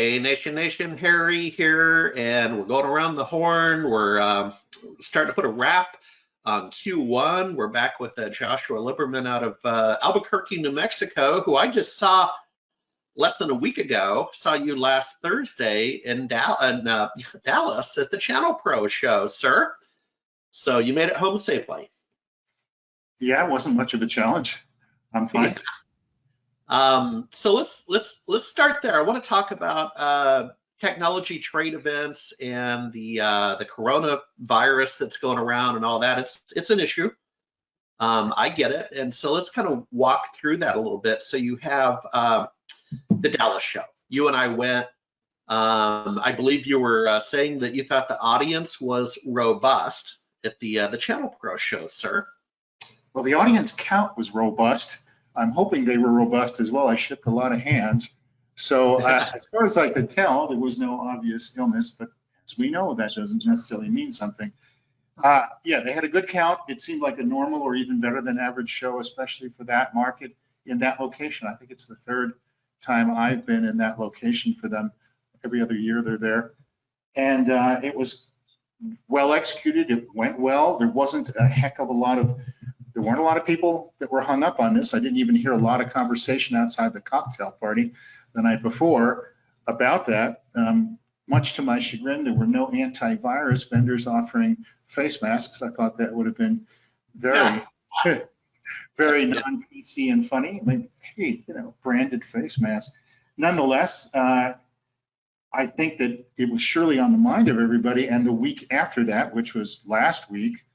Hey, Nation, Harry here, and we're going around the horn. We're starting to put a wrap on Q1. We're back with Joshua Lieberman out of Albuquerque, New Mexico, who I just saw less than a week ago. Saw you last Thursday in Dallas at the Channel Pro show, sir. So you made it home safely. Yeah, it wasn't much of a challenge. I'm fine. So let's start there. I want to talk about technology trade events and the coronavirus that's going around and all that. It's an issue. I get it, and so let's kind of walk through that a little bit. So you have the Dallas show. You and I went. I believe you were saying that you thought the audience was robust at the Channel Pro show, sir. Well, the audience count was robust. I'm hoping they were robust as well. I shook a lot of hands. So as far as I could tell, there was no obvious illness, but as we know, that doesn't necessarily mean something. Yeah, they had a good count. It seemed like a normal or even better than average show, especially for that market in that location. I think it's the third time I've been in that location for them. Every other year they're there. And it was well executed. It went well. There wasn't a heck of a lot of There weren't a lot of people that were hung up on this. I didn't even hear a lot of conversation outside the cocktail party the night before about that. Much to my chagrin, there were no antivirus vendors offering face masks. I thought that would have been very, very non-PC and funny. Like, hey, branded face mask. Nonetheless, I think that it was surely on the mind of everybody. And the week after that, which was last week,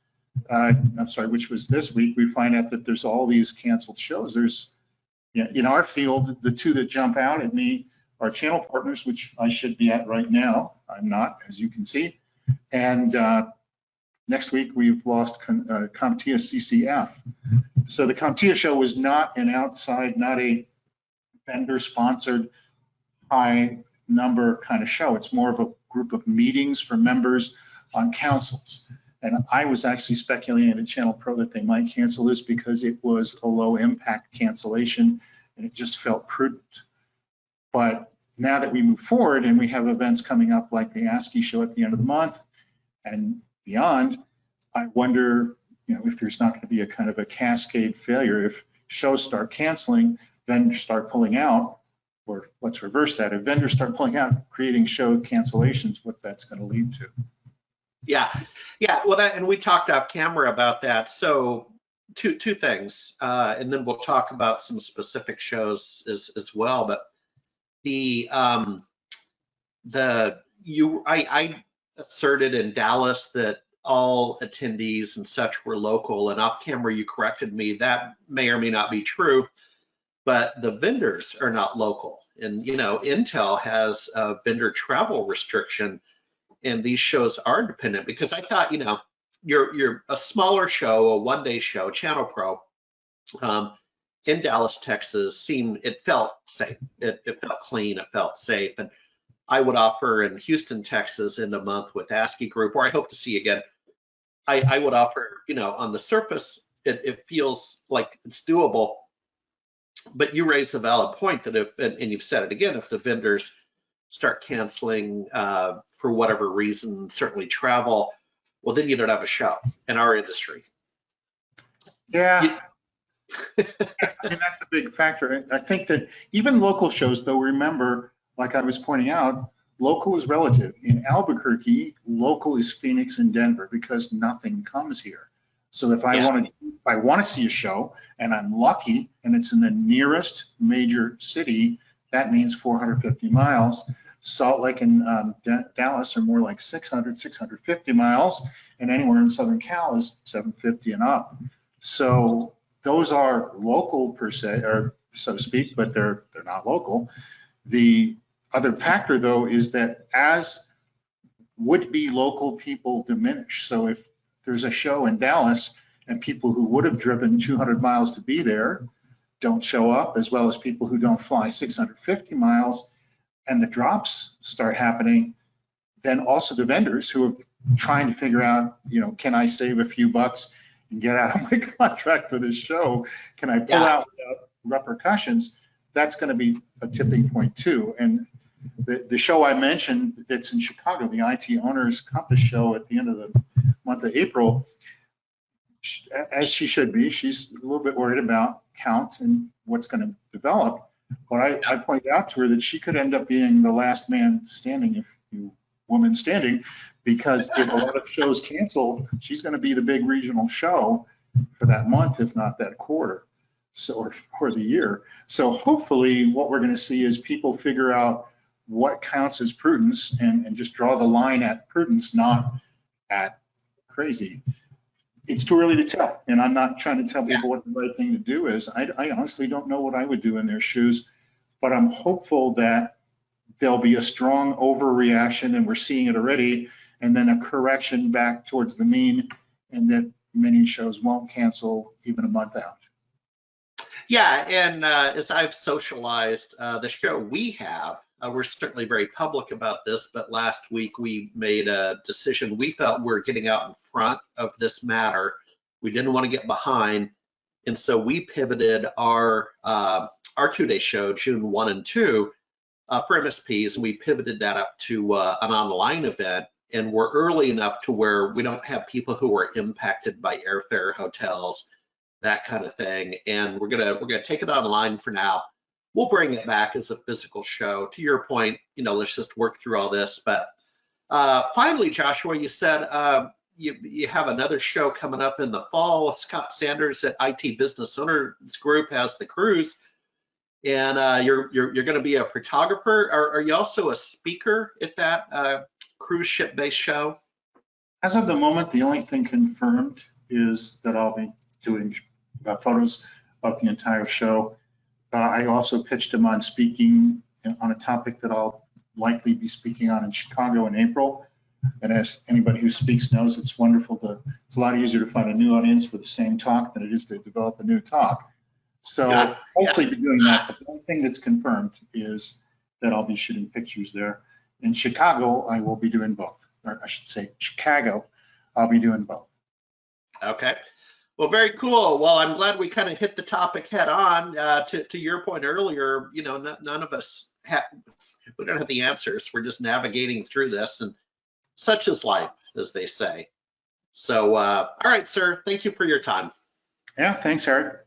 which was this week, we find out that there's all these canceled shows. There's, in our field, the two that jump out at me are channel partners, which I should be at right now. I'm not, as you can see. And next week, we've lost CompTIA CCF. So the CompTIA show was not an outside, not a vendor-sponsored high number kind of show. It's more of a group of meetings for members on councils. And I was actually speculating at Channel Pro that they might cancel this because it was a low impact cancellation and it just felt prudent. But now that we move forward and we have events coming up like the ASCII show at the end of the month and beyond, I wonder, if there's not going to be a kind of a cascade failure. If shows start canceling, vendors start pulling out, or let's reverse that. If vendors start pulling out, creating show cancellations, what that's going to lead to. Yeah. Well, and we talked off camera about that. So two things, and then we'll talk about some specific shows as well. But I asserted in Dallas that all attendees and such were local, and off camera you corrected me. That may or may not be true, but the vendors are not local. And Intel has a vendor travel restriction. And these shows are independent because I thought, you're a smaller show, a one-day show, Channel Pro, in Dallas, Texas. It felt safe. It felt clean. It felt safe. And I would offer in Houston, Texas, in a month with ASCII Group, where I hope to see you again. I would offer, on the surface, it feels like it's doable. But you raised the valid point that and you've said it again, if the vendors start canceling for whatever reason, certainly travel, well, then you don't have a show in our industry. Yeah. I mean, that's a big factor. I think that even local shows, though, remember, like I was pointing out, local is relative. In Albuquerque, local is Phoenix and Denver because nothing comes here. So if I want to see a show and I'm lucky and it's in the nearest major city, that means 450 miles. Salt Lake and Dallas are more like 600, 650 miles, and anywhere in Southern Cal is 750 and up. So those are local per se, or so to speak, but they're not local. The other factor, though, is that as would-be local people diminish, so if there's a show in Dallas and people who would have driven 200 miles to be there don't show up, as well as people who don't fly 650 miles, and the drops start happening, then also the vendors who are trying to figure out, can I save a few bucks and get out of my contract for this show? Can I pull out without repercussions? That's going to be a tipping point too. And The show I mentioned that's in Chicago, the IT Owners Compass show at the end of the month of April, as she should be, she's a little bit worried about count and what's going to develop. But I pointed out to her that she could end up being the last man standing, woman standing, because if a lot of shows cancel, she's going to be the big regional show for that month, if not that quarter, so or the year. So hopefully what we're going to see is people figure out what counts as prudence and just draw the line at prudence, not at crazy. It's too early to tell, and I'm not trying to tell people what the right thing to do is. I honestly don't know what I would do in their shoes, but I'm hopeful that there'll be a strong overreaction, and we're seeing it already, and then a correction back towards the mean, and that many shows won't cancel even a month out. Yeah, and as I've socialized the show we have, we're certainly very public about this, but last week we made a decision. We felt we're getting out in front of this matter. We didn't want to get behind, and so we pivoted our 2-day show, June 1 and 2, for MSPs, and we pivoted that up to an online event. And we're early enough to where we don't have people who are impacted by airfare, hotels, that kind of thing. And we're gonna take it online for now. We'll bring it back as a physical show. To your point, let's just work through all this. But finally, Joshua, you said you have another show coming up in the fall. Scott Sanders at IT Business Owners Group has the cruise, and you're going to be a photographer. Are you also a speaker at that cruise ship based show? As of the moment, the only thing confirmed is that I'll be doing photos of the entire show. I also pitched him on speaking on a topic that I'll likely be speaking on in Chicago in April. And as anybody who speaks knows, it's wonderful it's a lot easier to find a new audience for the same talk than it is to develop a new talk. So hopefully be doing that. But the only thing that's confirmed is that I'll be shooting pictures there. In Chicago, I will be doing both, or I should say Chicago, I'll be doing both. Okay. Well, very cool. Well, I'm glad we kind of hit the topic head on. To your point earlier, none of us we don't have the answers. We're just navigating through this, and such is life, as they say. So, all right, sir. Thank you for your time. Yeah, thanks, Eric.